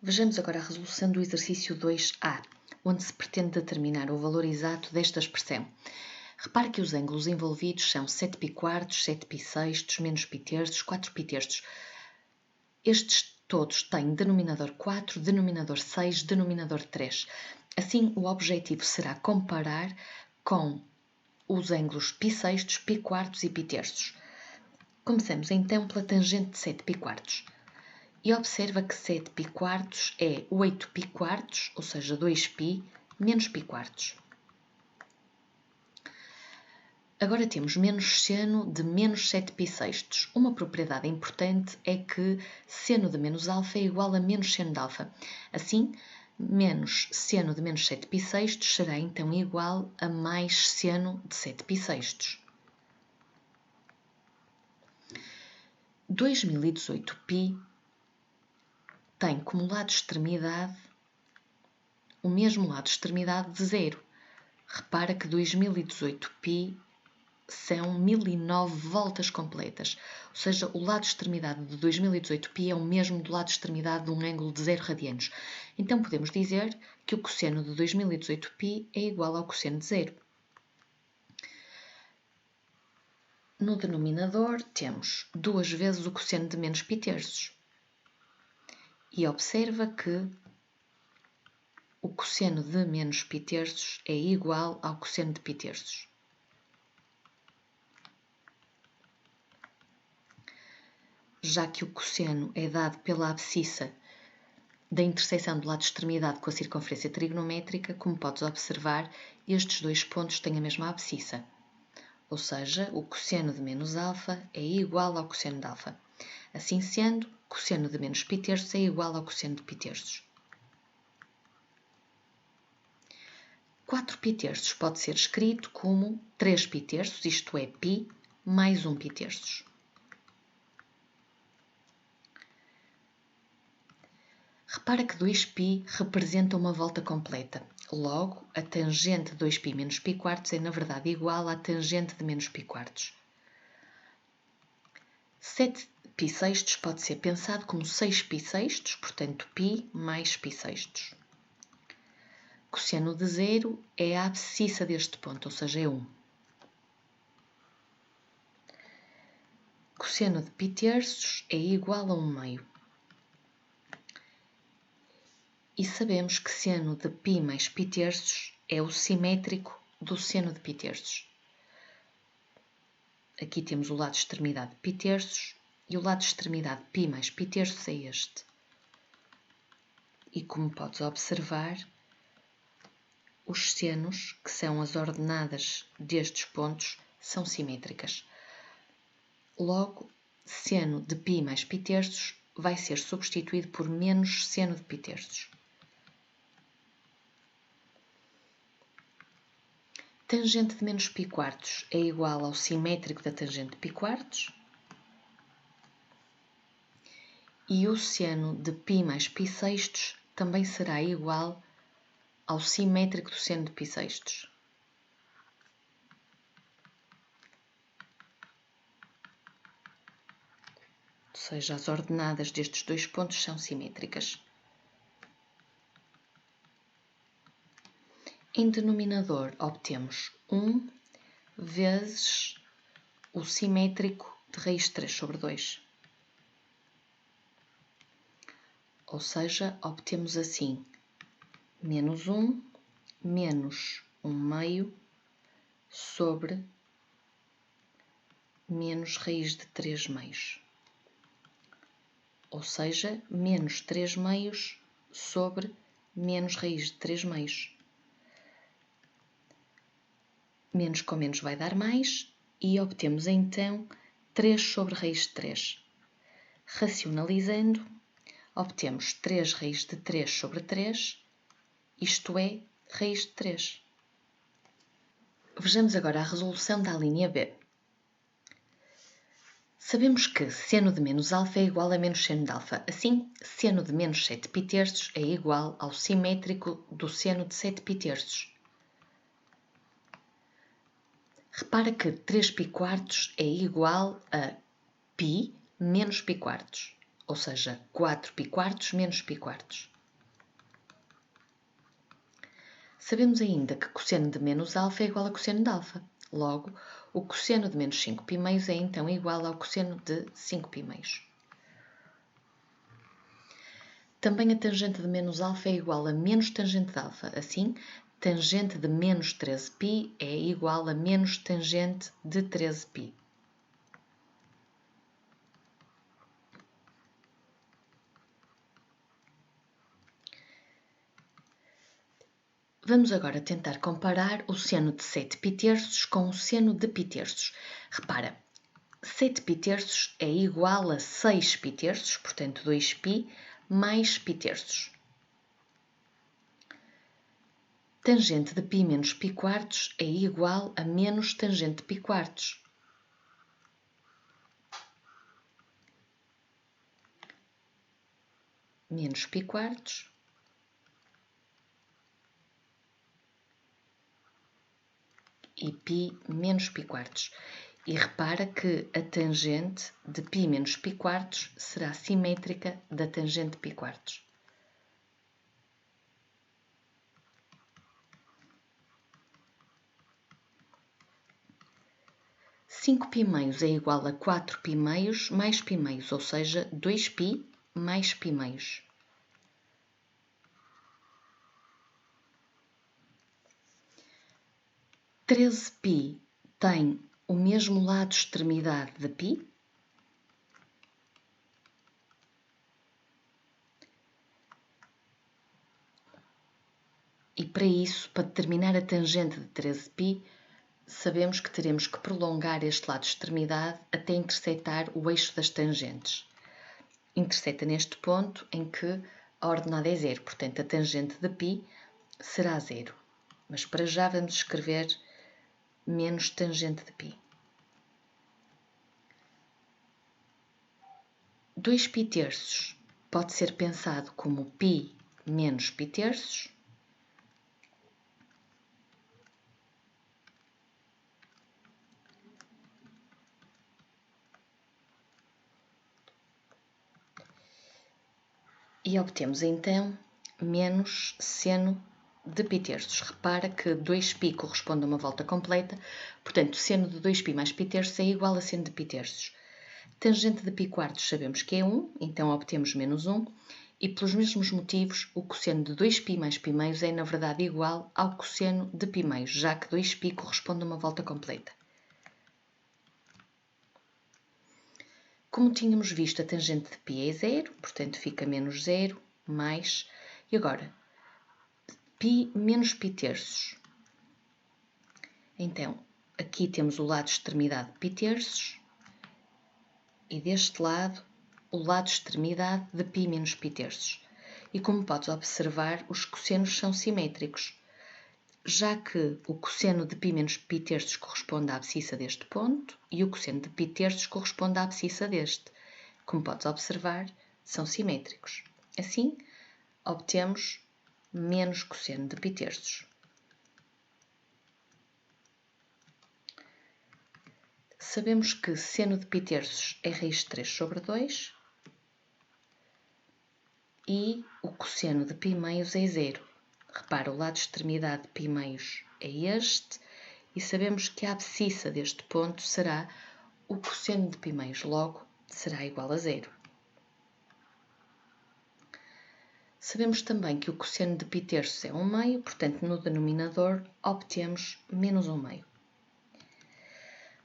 Vejamos agora a resolução do exercício 2A, onde se pretende determinar o valor exato desta expressão. Repare que os ângulos envolvidos são 7π, 7π, menos π, 4π. Estes todos têm denominador 4, denominador 6, denominador 3. Assim, o objetivo será comparar com os ângulos π6, π4 e π. Começamos então pela tangente de 7π. E observa que 7π é 8π, ou seja, 2π, menos π. Agora temos menos seno de menos 7π. Uma propriedade importante é que seno de menos alfa é igual a menos seno de alfa. Assim, menos seno de menos 7π será então igual a mais seno de 7π. 2018π tem como lado de extremidade o mesmo lado de extremidade de zero. Repara que 2018π são 1009 voltas completas, ou seja, o lado de extremidade de 2018π é o mesmo do lado de extremidade de um ângulo de 0 radianos. Então podemos dizer que o cosseno de 2018π é igual ao cosseno de zero. No denominador temos 2 vezes o cosseno de menos π. E observa que o cosseno de menos π é igual ao cosseno de π. Já que o cosseno é dado pela abscissa da interseção do lado de extremidade com a circunferência trigonométrica, como podes observar, estes dois pontos têm a mesma abscissa. Ou seja, o cosseno de menos alfa é igual ao cosseno de alfa. Assim sendo, cosseno de menos π é igual ao cosseno de π. 4π pode ser escrito como 3π, isto é, π mais 1π. Repara que 2π representa uma volta completa. Logo, a tangente de 2π menos π quartos é, na verdade, igual à tangente de menos π quartos. 7π pode ser pensado como 6π, portanto, π mais π. Cosseno de zero é a abscissa deste ponto, ou seja, é 1. Cosseno de π é igual a 1 meio. E sabemos que seno de π mais π é o simétrico do seno de π. Aqui temos o lado de extremidade π e o lado de extremidade π mais π é este. E como podes observar, os senos, que são as ordenadas destes pontos, são simétricas. Logo, seno de π mais π vai ser substituído por menos seno de π. Tangente de menos π quartos é igual ao simétrico da tangente de π quartos. E o seno de π mais π sextos também será igual ao simétrico do seno de π sextos. Ou seja, as ordenadas destes dois pontos são simétricas. Em denominador, obtemos 1 vezes o simétrico de raiz de 3 sobre 2. Ou seja, obtemos assim menos 1 menos 1 meio sobre menos raiz de 3 meios. Ou seja, menos 3 meios sobre menos raiz de 3 meios. Menos com menos vai dar mais e obtemos então 3 sobre raiz de 3. Racionalizando, obtemos 3 raiz de 3 sobre 3, isto é, raiz de 3. Vejamos agora a resolução da linha B. Sabemos que seno de menos alfa é igual a menos seno de alfa. Assim, seno de menos 7π é igual ao simétrico do seno de 7π. Repara que 3π quartos é igual a π menos π quartos. ou seja, 4π menos π. Sabemos ainda que cosseno de menos alfa é igual a cosseno de alfa. Logo, o cosseno de menos 5π é então igual ao cosseno de 5π. Também a tangente de menos alfa é igual a menos tangente de alfa. Assim, tangente de menos 13π é igual a menos tangente de 13π. Vamos agora tentar comparar o seno de 7π com o seno de π. Repara, 7π é igual a 6π, portanto 2π mais π. Tangente de π menos π quartos é igual a menos tangente de π quartos. Menos π quartos e π menos π quartos. E repara que a tangente de π menos π quartos será simétrica da tangente de π quartos. Cinco π meios é igual a 4π meios mais π meios, ou seja, 2π mais π meios. Treze π tem o mesmo lado extremidade de π. E para isso, para determinar a tangente de 13π, sabemos que teremos que prolongar este lado de extremidade até intersetar o eixo das tangentes. Interseta neste ponto em que a ordenada é zero, portanto a tangente de π será zero. Mas para já vamos escrever menos tangente de π. 2π pode ser pensado como π menos π. E obtemos então menos seno de π. Repara que 2π corresponde a uma volta completa, portanto, seno de 2π mais π é igual a seno de π. Tangente de π quartos sabemos que é 1, então obtemos menos 1, e pelos mesmos motivos, o cosseno de 2π mais π meios é na verdade igual ao cosseno de π meios, já que 2π corresponde a uma volta completa. Como tínhamos visto, a tangente de π é zero, portanto fica menos 0, mais... E agora, π menos π. Então, aqui temos o lado extremidade de π e deste lado o lado extremidade de π menos π. E como podes observar, os cossenos são simétricos, já que o cosseno de π menos π corresponde à abscissa deste ponto e o cosseno de π corresponde à abscissa deste. Como podes observar, são simétricos. Assim, obtemos menos cosseno de π. Sabemos que seno de π é raiz de 3 sobre 2 e o cosseno de π meios é zero. Repara, o lado de extremidade de π meios é este e sabemos que a abscissa deste ponto será o cosseno de π meios, logo será igual a zero. Sabemos também que o cosseno de π é 1 meio, portanto no denominador obtemos menos 1 meio.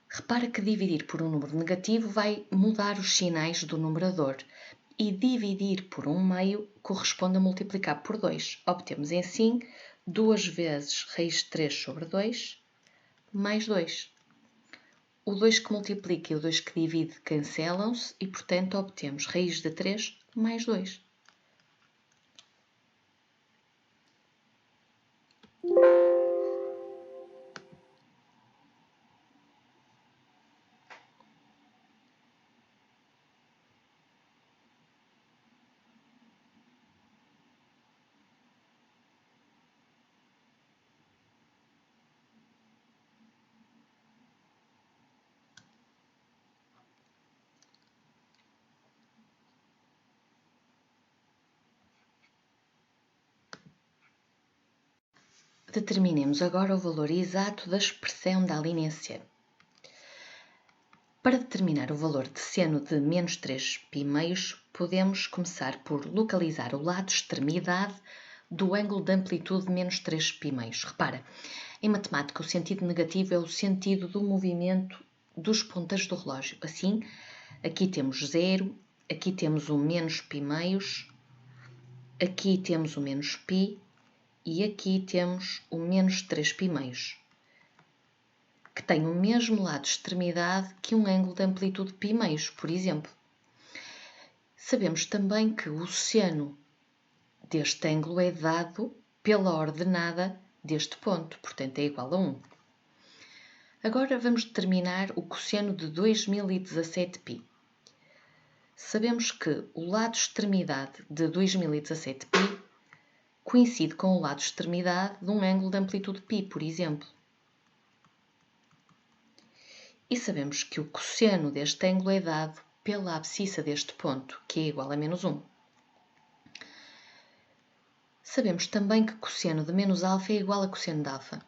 Repara que dividir por um número negativo vai mudar os sinais do numerador e dividir por 1 meio corresponde a multiplicar por 2. Obtemos assim 2 vezes raiz de 3 sobre 2 mais 2. O 2 que multiplica e o 2 que divide cancelam-se e, portanto, obtemos raiz de 3 mais 2. Determinemos agora o valor exato da expressão da linha C. Para determinar o valor de seno de menos 3π, podemos começar por localizar o lado extremidade do ângulo de amplitude menos 3π. Repara, em matemática o sentido negativo é o sentido do movimento dos ponteiros do relógio. Assim, aqui temos 0, aqui temos o menos π meios, aqui temos o menos π e aqui temos o menos 3π meios, que tem o mesmo lado de extremidade que um ângulo de amplitude π meios, por exemplo. Sabemos também que o seno deste ângulo é dado pela ordenada deste ponto, portanto é igual a 1. Agora vamos determinar o cosseno de 2017π. Sabemos que o lado extremidade de 2017π coincide com o lado extremidade de um ângulo de amplitude π, por exemplo. E sabemos que o cosseno deste ângulo é dado pela abscissa deste ponto, que é igual a menos 1. Sabemos também que cosseno de menos α é igual a cosseno de α.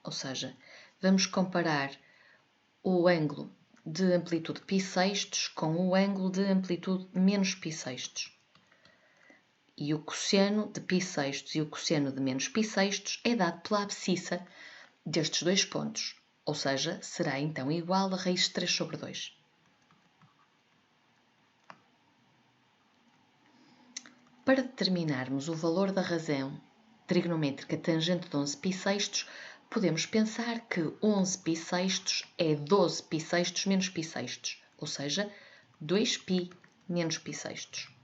Ou seja, vamos comparar o ângulo de amplitude π sextos com o ângulo de amplitude menos π sextos. E o cosseno de π sextos e o cosseno de menos π sextos é dado pela abscissa destes dois pontos. Ou seja, será então igual a raiz de 3 sobre 2. Para determinarmos o valor da razão trigonométrica tangente de 11π sextos, podemos pensar que 11π sextos é 12π sextos menos π sextos, ou seja, 2π menos π sextos.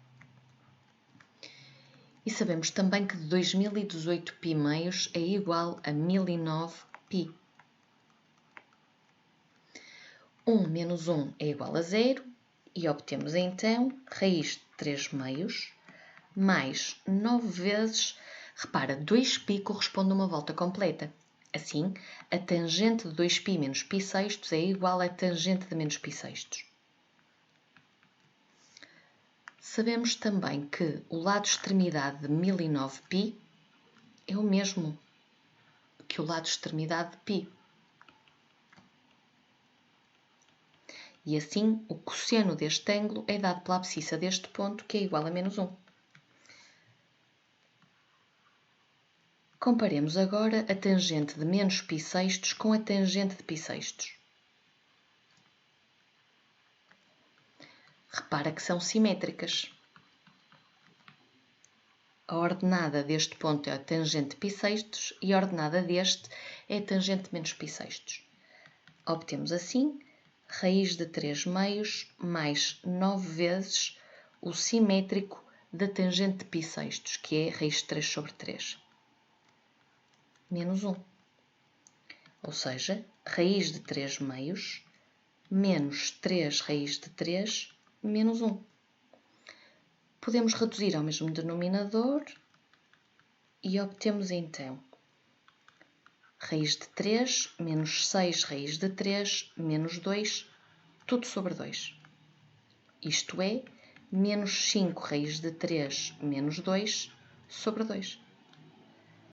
E sabemos também que 2018π meios é igual a 1009π. 1 menos 1 é igual a 0 e obtemos então raiz de 3 meios mais 9 vezes, repara, 2π corresponde a uma volta completa. Assim, a tangente de 2π menos π sextos é igual à tangente de menos π sextos. Sabemos também que o lado extremidade de 1009π é o mesmo que o lado extremidade de π. E assim, o cosseno deste ângulo é dado pela abscissa deste ponto, que é igual a menos 1. Comparemos agora a tangente de menos π sextos com a tangente de π sextos. Repara que são simétricas. A ordenada deste ponto é a tangente de π sextos e a ordenada deste é a tangente de menos π sextos. Obtemos assim raiz de 3 meios mais 9 vezes o simétrico da tangente de π sextos, que é raiz de 3 sobre 3. Menos 1. Ou seja, raiz de 3 meios menos 3 raiz de 3 menos 1. Podemos reduzir ao mesmo denominador e obtemos então raiz de 3 menos 6 raiz de 3 menos 2, tudo sobre 2. Isto é, menos 5 raiz de 3 menos 2 sobre 2.